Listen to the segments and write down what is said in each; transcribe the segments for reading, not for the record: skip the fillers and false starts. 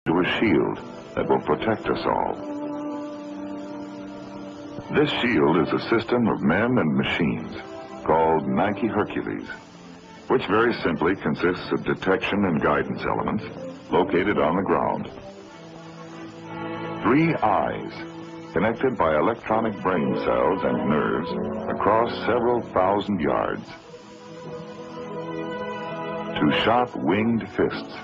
to a shield that will protect us all. This shield is a system of men and machines called Nike Hercules, which very simply consists of detection and guidance elements located on the ground. 3 eyes, connected by electronic brain cells and nerves across several thousand yards. 2 sharp winged fists.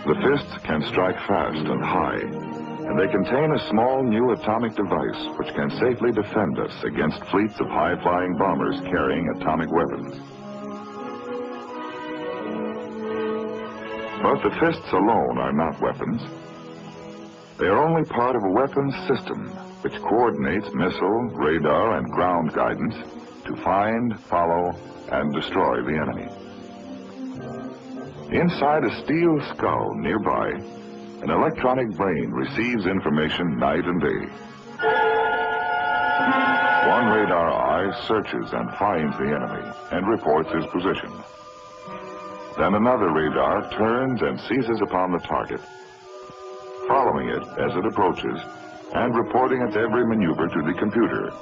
The fists can strike fast and high, and they contain a small new atomic device which can safely defend us against fleets of high-flying bombers carrying atomic weapons. But the fists alone are not weapons. They are only part of a weapons system which coordinates missile, radar, and ground guidance to find, follow, and destroy the enemy. Inside a steel skull nearby, an electronic brain receives information night and day. One radar eye searches and finds the enemy and reports his position. Then another radar turns and seizes upon the target, following it as it approaches and reporting its every maneuver to the computer,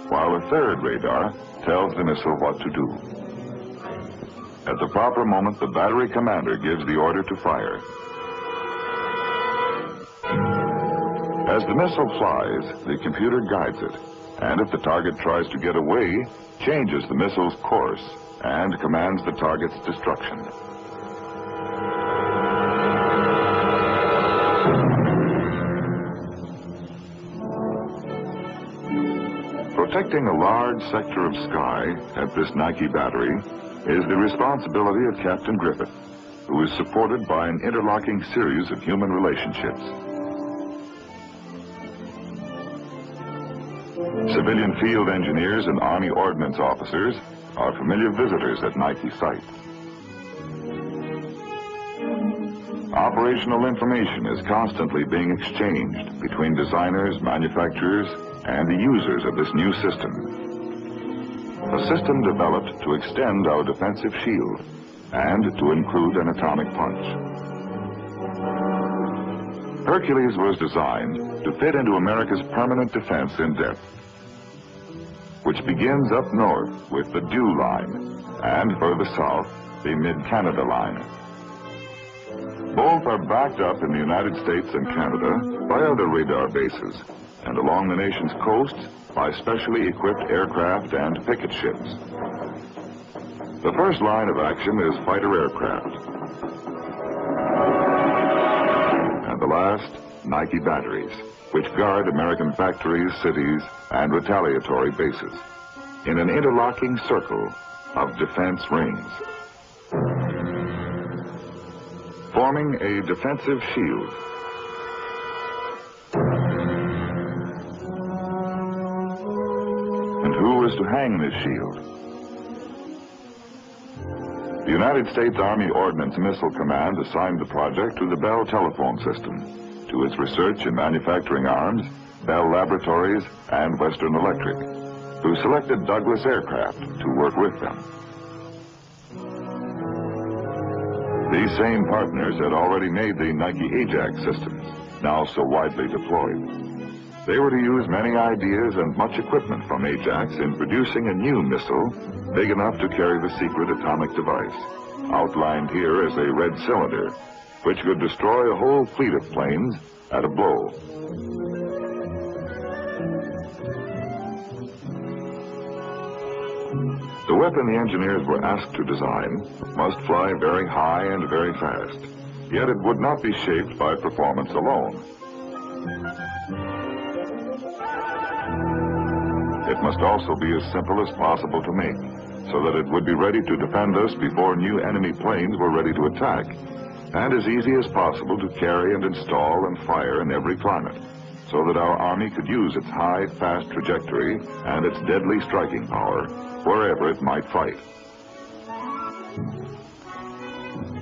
while a third radar tells the missile what to do. At the proper moment, the battery commander gives the order to fire. As the missile flies, the computer guides it, and if the target tries to get away, changes the missile's course and commands the target's destruction. Protecting a large sector of sky at this Nike battery is the responsibility of Captain Griffith, who is supported by an interlocking series of human relationships. Civilian field engineers and Army ordnance officers are familiar visitors at Nike site. Operational information is constantly being exchanged between designers, manufacturers, and the users of this new system. A system developed to extend our defensive shield and to include an atomic punch. Hercules was designed to fit into America's permanent defense in depth, which begins up north with the Dew Line and further south, the Mid-Canada Line. Both are backed up in the United States and Canada by other radar bases, and along the nation's coasts by specially equipped aircraft and picket ships. The first line of action is fighter aircraft, and the last, Nike batteries, which guard American factories, cities, and retaliatory bases in an interlocking circle of defense rings, forming a defensive shield. And who is to hang this shield? The United States Army Ordnance Missile Command assigned the project to the Bell telephone system, to its research and manufacturing arms, Bell Laboratories and Western Electric, who selected Douglas aircraft to work with them. These same partners had already made the Nike Ajax systems, now so widely deployed. They were to use many ideas and much equipment from Ajax in producing a new missile big enough to carry the secret atomic device, outlined here as a red cylinder, which could destroy a whole fleet of planes at a blow. The weapon the engineers were asked to design must fly very high and very fast, yet it would not be shaped by performance alone. It must also be as simple as possible to make, so that it would be ready to defend us before new enemy planes were ready to attack, and as easy as possible to carry and install and fire in every climate, so that our Army could use its high, fast trajectory and its deadly striking power wherever it might fight.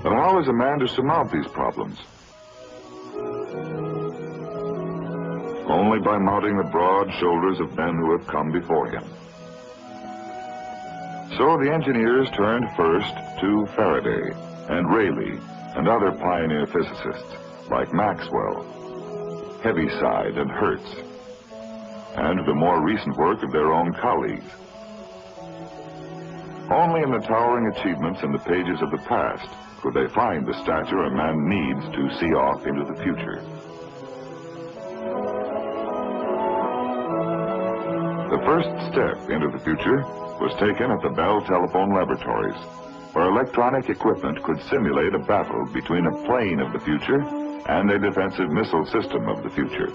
But how is a man to surmount these problems? Only by mounting the broad shoulders of men who have come before him. So the engineers turned first to Faraday and Rayleigh and other pioneer physicists like Maxwell, Heaviside, and Hertz, and the more recent work of their own colleagues. Only in the towering achievements in the pages of the past could they find the stature a man needs to see off into the future. The first step into the future was taken at the Bell Telephone Laboratories, where electronic equipment could simulate a battle between a plane of the future and a defensive missile system of the future.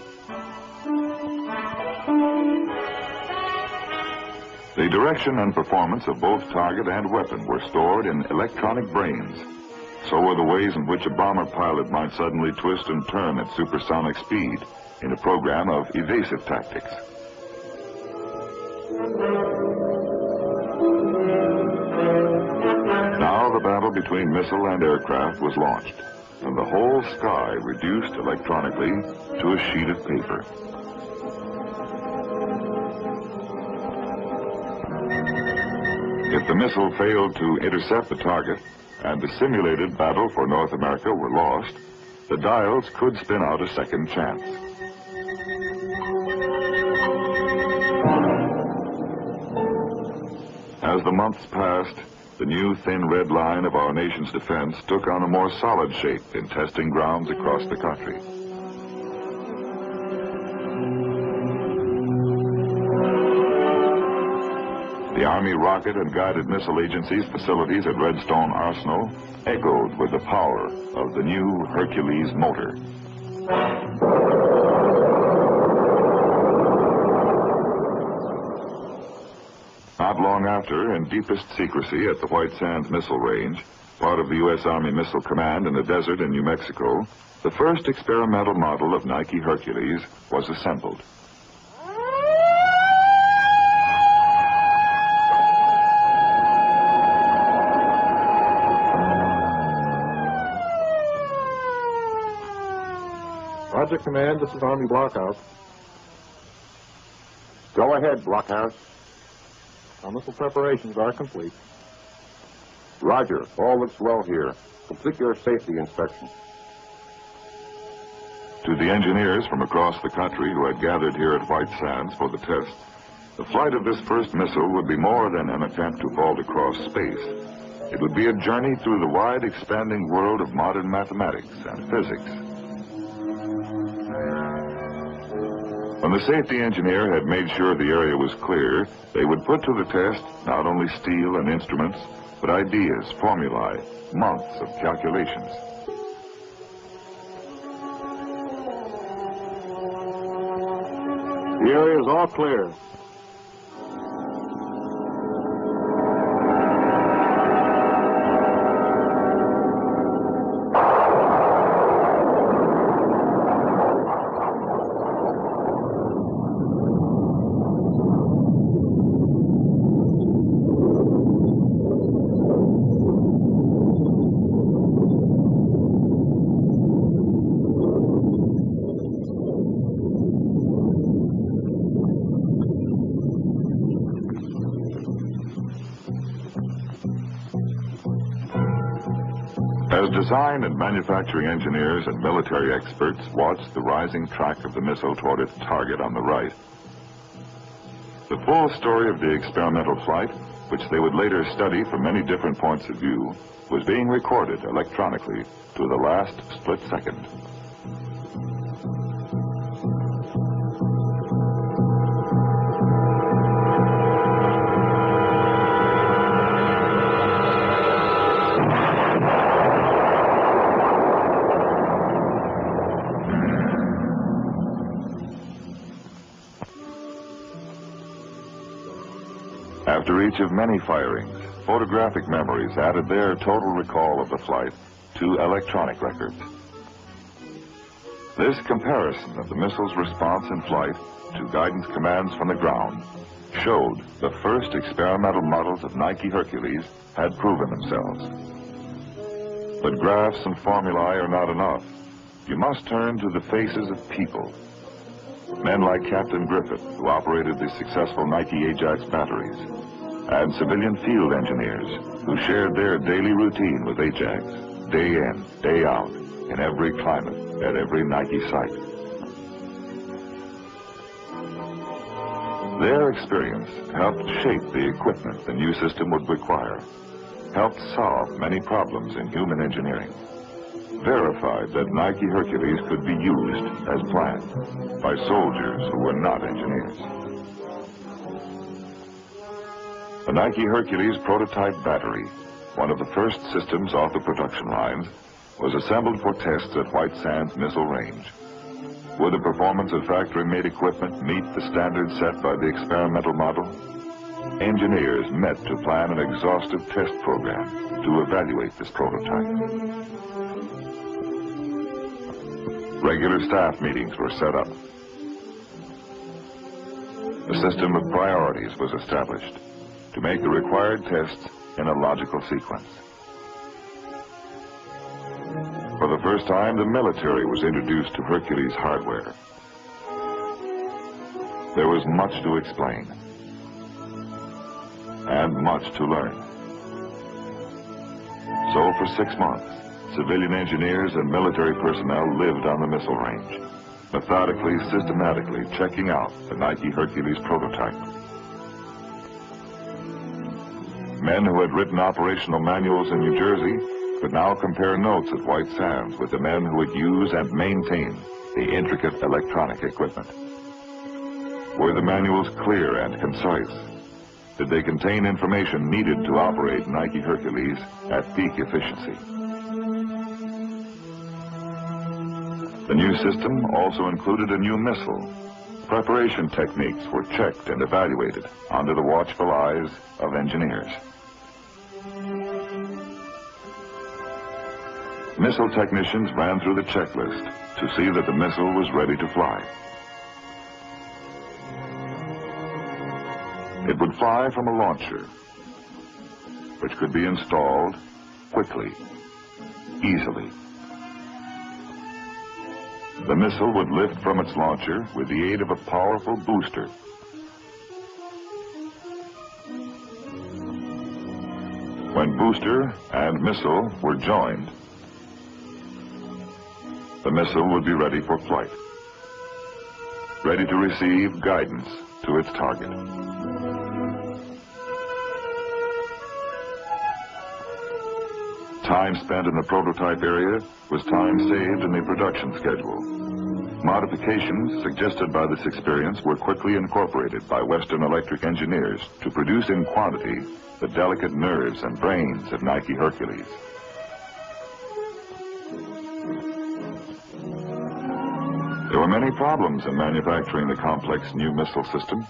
The direction and performance of both target and weapon were stored in electronic brains. So were the ways in which a bomber pilot might suddenly twist and turn at supersonic speed in a program of evasive tactics. Now the battle between missile and aircraft was launched, and the whole sky reduced electronically to a sheet of paper. If the missile failed to intercept the target and the simulated battle for North America were lost, the dials could spin out a second chance. As the months passed, the new thin red line of our nation's defense took on a more solid shape in testing grounds across the country. The Army Rocket and Guided Missile Agency's facilities at Redstone Arsenal echoed with the power of the new Hercules motor. Not long after, in deepest secrecy at the White Sands Missile Range, part of the U.S. Army Missile Command in the desert in New Mexico, the first experimental model of Nike Hercules was assembled. Roger, Command. This is Army Blockhouse. Go ahead, Blockhouse. Our missile preparations are complete. Roger. All looks well here. Complete your safety inspection. To the engineers from across the country who had gathered here at White Sands for the test, the flight of this first missile would be more than an attempt to vault across space. It would be a journey through the wide, expanding world of modern mathematics and physics. When the safety engineer had made sure the area was clear, they would put to the test not only steel and instruments, but ideas, formulae, months of calculations. The area is all clear. As design and manufacturing engineers and military experts watched the rising track of the missile toward its target on the right, the full story of the experimental flight, which they would later study from many different points of view, was being recorded electronically to the last split second. After each of many firings, photographic memories added their total recall of the flight to electronic records. This comparison of the missile's response in flight to guidance commands from the ground showed the first experimental models of Nike Hercules had proven themselves. But graphs and formulae are not enough. You must turn to the faces of people. Men like Captain Griffith, who operated the successful Nike Ajax batteries. and civilian field engineers who shared their daily routine with Ajax, day in, day out, in every climate, at every Nike site. Their experience helped shape the equipment the new system would require, helped solve many problems in human engineering, verified that Nike Hercules could be used as planned by soldiers who were not engineers. The Nike Hercules prototype battery, one of the first systems off the production lines, was assembled for tests at White Sands Missile Range. Would the performance of factory-made equipment meet the standards set by the experimental model? Engineers met to plan an exhaustive test program to evaluate this prototype. Regular staff meetings were set up. A system of priorities was established to make the required tests in a logical sequence. For the first time, the military was introduced to Hercules hardware. There was much to explain and much to learn. So for 6 months, civilian engineers and military personnel lived on the missile range, methodically, systematically checking out the Nike Hercules prototype. Men who had written operational manuals in New Jersey could now compare notes at White Sands with the men who would use and maintain the intricate electronic equipment. Were the manuals clear and concise? Did they contain information needed to operate Nike Hercules at peak efficiency? The new system also included a new missile. Preparation techniques were checked and evaluated under the watchful eyes of engineers. Missile technicians ran through the checklist to see that the missile was ready to fly. It would fly from a launcher, which could be installed quickly, easily. The missile would lift from its launcher with the aid of a powerful booster. When booster and missile were joined, the missile would be ready for flight, ready to receive guidance to its target. Time spent in the prototype area was time saved in the production schedule. Modifications suggested by this experience were quickly incorporated by Western Electric engineers to produce in quantity the delicate nerves and brains of Nike Hercules. There were many problems in manufacturing the complex new missile system.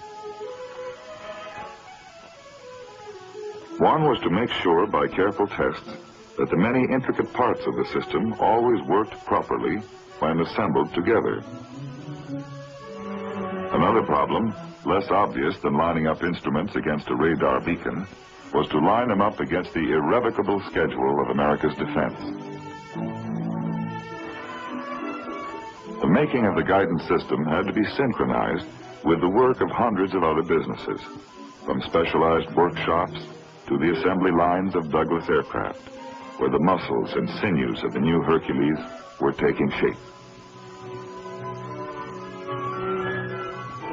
One was to make sure by careful tests that the many intricate parts of the system always worked properly when assembled together. Another problem, less obvious than lining up instruments against a radar beacon, was to line them up against the irrevocable schedule of America's defense. The making of the guidance system had to be synchronized with the work of hundreds of other businesses, from specialized workshops to the assembly lines of Douglas aircraft, where the muscles and sinews of the new Hercules were taking shape.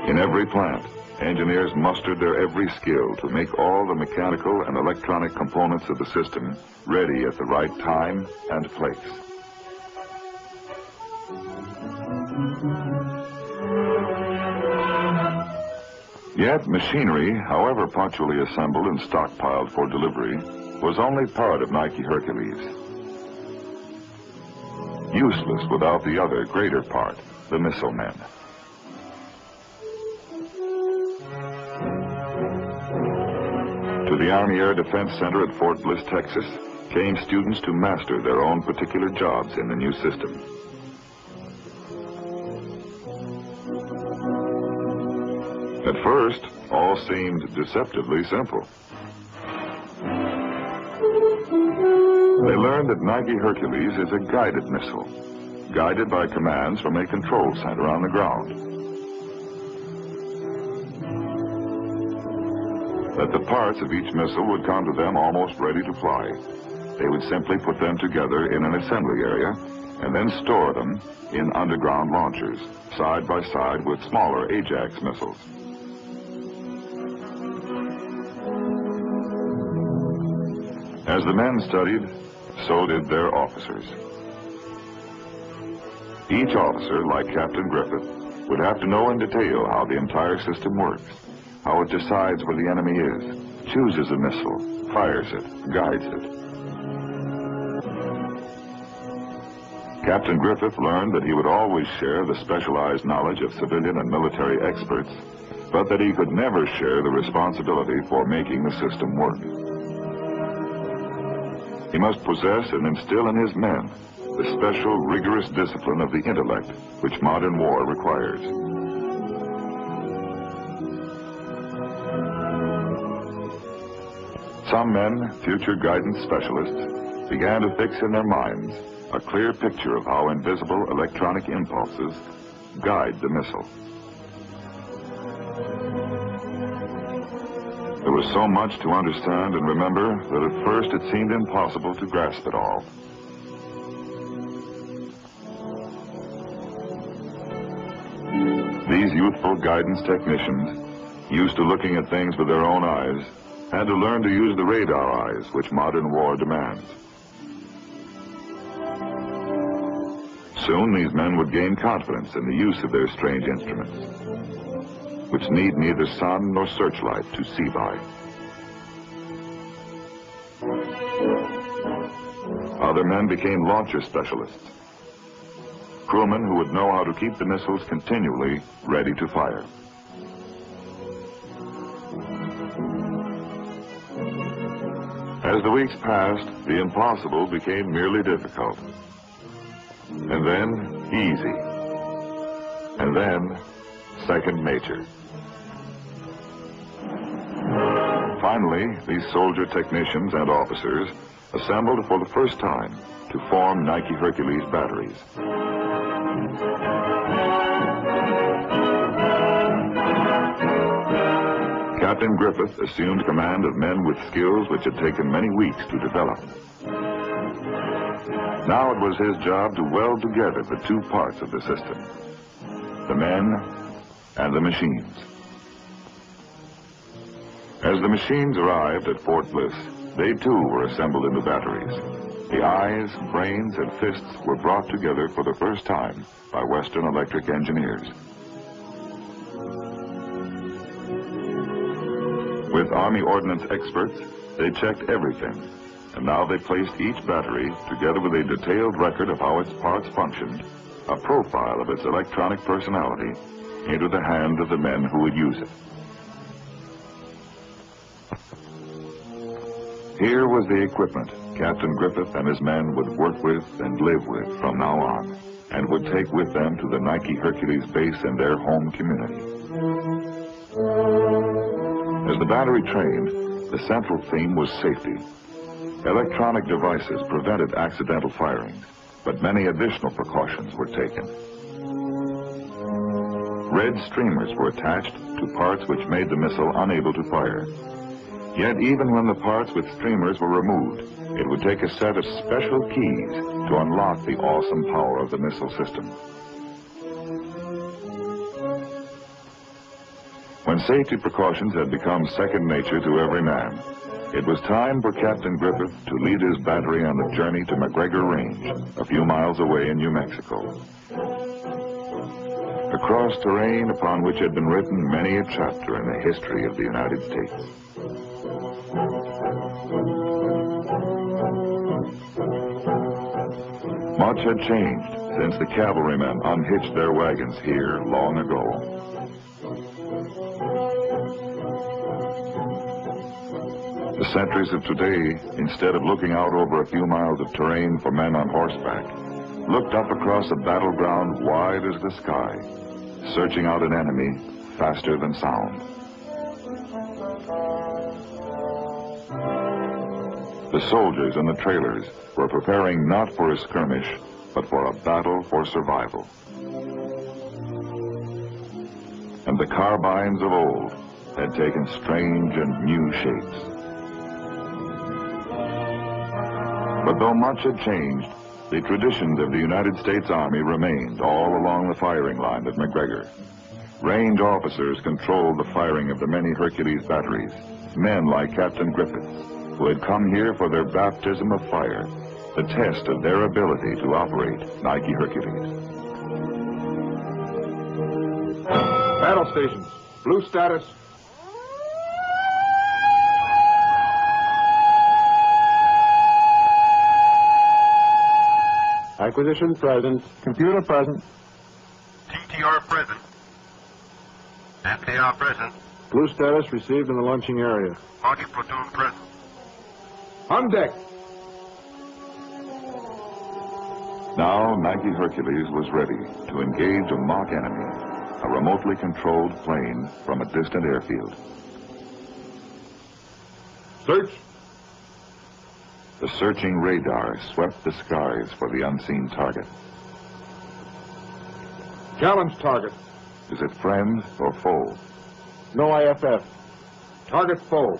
In every plant, engineers mustered their every skill to make all the mechanical and electronic components of the system ready at the right time and place. Yet machinery, however punctually assembled and stockpiled for delivery, was only part of Nike Hercules. Useless without the other greater part, the missile men. To the Army Air Defense Center at Fort Bliss, Texas, came students to master their own particular jobs in the new system. At first, all seemed deceptively simple. They learned that Nike Hercules is a guided missile, guided by commands from a control center on the ground. that the parts of each missile would come to them almost ready to fly. They would simply put them together in an assembly area and then store them in underground launchers, side by side with smaller Ajax missiles. As the men studied, so did their officers. Each officer, like Captain Griffith, would have to know in detail how the entire system works, how it decides where the enemy is, chooses a missile, fires it, guides it. Captain Griffith learned that he would always share the specialized knowledge of civilian and military experts, but that he could never share the responsibility for making the system work. He must possess and instill in his men the special, rigorous discipline of the intellect which modern war requires. Some men, future guidance specialists, began to fix in their minds a clear picture of how invisible electronic impulses guide the missile. There was so much to understand and remember that at first it seemed impossible to grasp it all. These youthful guidance technicians, used to looking at things with their own eyes, had to learn to use the radar eyes which modern war demands. Soon these men would gain confidence in the use of their strange instruments, which need neither sun nor searchlight to see by. Other men became launcher specialists, crewmen who would know how to keep the missiles continually ready to fire. As the weeks passed, the impossible became merely difficult, and then easy, and then second nature. Finally, these soldier technicians and officers assembled for the first time to form Nike Hercules batteries. Captain Griffith assumed command of men with skills which had taken many weeks to develop. Now it was his job to weld together the two parts of the system, the men and the machines. As the machines arrived at Fort Bliss, they too were assembled into batteries. The eyes, brains, and fists were brought together for the first time by Western Electric engineers. With Army Ordnance experts, they checked everything, and now they placed each battery, together with a detailed record of how its parts functioned, a profile of its electronic personality, into the hands of the men who would use it. Here was the equipment Captain Griffith and his men would work with and live with from now on, and would take with them to the Nike Hercules base in their home community. As the battery trained, the central theme was safety. Electronic devices prevented accidental firings, but many additional precautions were taken. Red streamers were attached to parts which made the missile unable to fire. Yet even when the parts with streamers were removed, it would take a set of special keys to unlock the awesome power of the missile system. When safety precautions had become second nature to every man, it was time for Captain Griffith to lead his battery on the journey to McGregor Range, a few miles away in New Mexico. Across terrain upon which had been written many a chapter in the history of the United States. Much had changed since the cavalrymen unhitched their wagons here long ago. The sentries of today, instead of looking out over a few miles of terrain for men on horseback, looked up across a battleground wide as the sky, searching out an enemy faster than sound. The soldiers and the trailers were preparing not for a skirmish, but for a battle for survival. And the carbines of old had taken strange and new shapes. But though much had changed, the traditions of the United States Army remained all along the firing line at McGregor. Range officers controlled the firing of the many Hercules batteries, men like Captain Griffith, who had come here for their baptism of fire, the test of their ability to operate Nike Hercules. Battle stations. Blue status. Acquisition present. Computer present. TTR present. FAR present. Blue status received in the launching area. Hockey platoon present. On deck. Now Nike Hercules was ready to engage a mock enemy, a remotely controlled plane from a distant airfield. Search. The searching radar swept the skies for the unseen target. Challenge target. Is it friend or foe? No IFF. Target foe.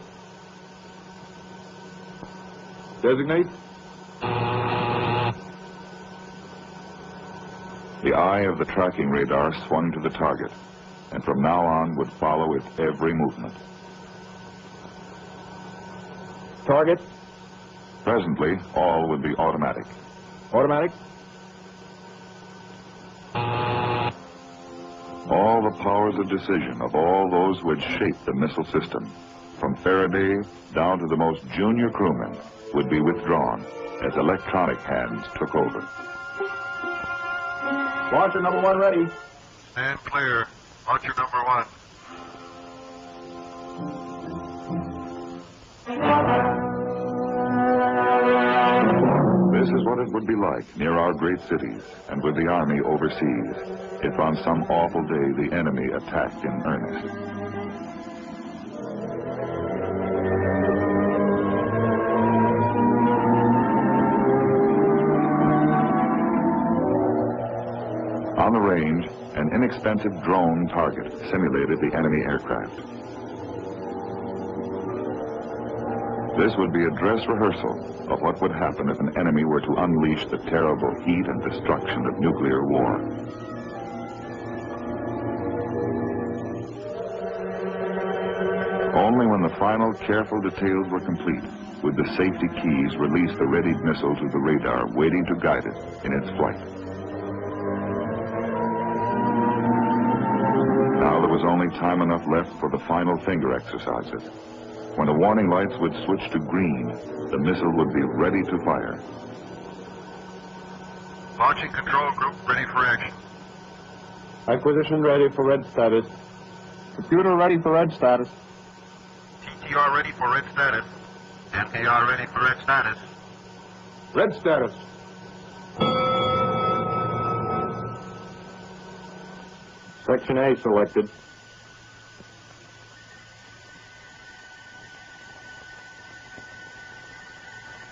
Designate. The eye of the tracking radar swung to the target, and from now on would follow its every movement. Target. Presently, all would be automatic. Automatic. All the powers of decision of all those who had shaped the missile system, from Faraday down to the most junior crewmen, would be withdrawn as electronic hands took over. Launcher number 1 ready. Stand clear. Launcher number 1. This is what it would be like near our great cities and with the Army overseas if on some awful day the enemy attacked in earnest. On the range, an inexpensive drone target simulated the enemy aircraft. This would be a dress rehearsal of what would happen if an enemy were to unleash the terrible heat and destruction of nuclear war. Only when the final careful details were complete would the safety keys release the readied missile to the radar waiting to guide it in its flight. Now there was only time enough left for the final finger exercises. When the warning lights would switch to green, the missile would be ready to fire. Launching control group ready for action. Acquisition ready for red status. Computer ready for red status. TTR ready for red status. FAR ready for red status. Red status. Section A selected.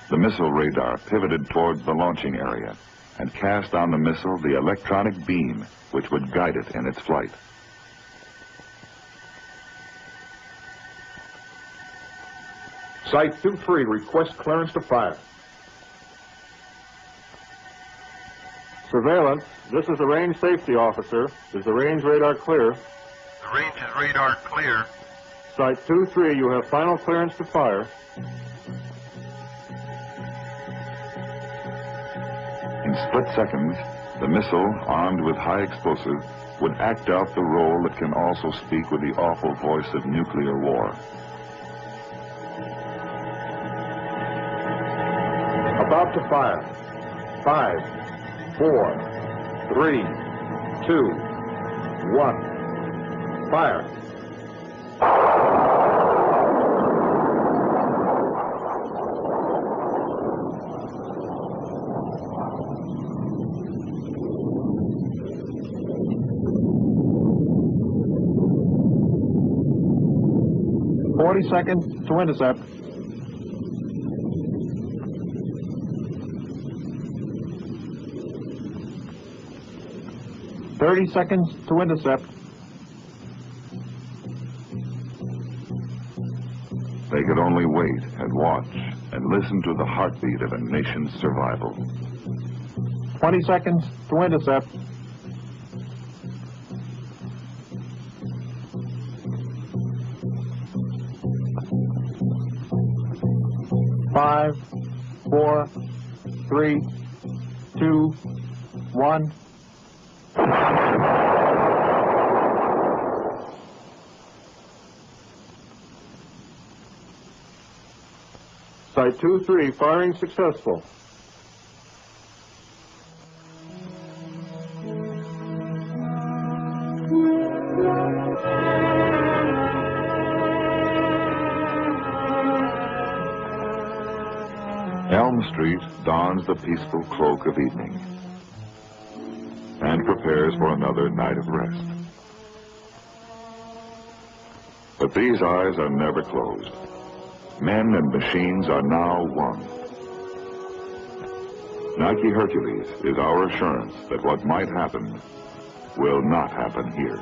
The missile radar pivoted towards the launching area and cast on the missile the electronic beam which would guide it in its flight. Site 2-3, request clearance to fire. Surveillance, this is the range safety officer. Is the range radar clear? The range is radar clear. Site 2-3, you have final clearance to fire. In split seconds, the missile, armed with high explosive, would act out the role that can also speak with the awful voice of nuclear war. About to fire. 5, 4, 3, 2, 1. Fire. Seconds to intercept. Seconds to intercept. They could only wait and watch and listen to the heartbeat of a nation's survival. 20 seconds to intercept. 5, 4, 3, 2, 1. Site 2-3, firing successful. Elm Street dons the peaceful cloak of evening and prepares for another night of rest. But these eyes are never closed. Men and machines are now one. Nike Hercules is our assurance that what might happen will not happen here.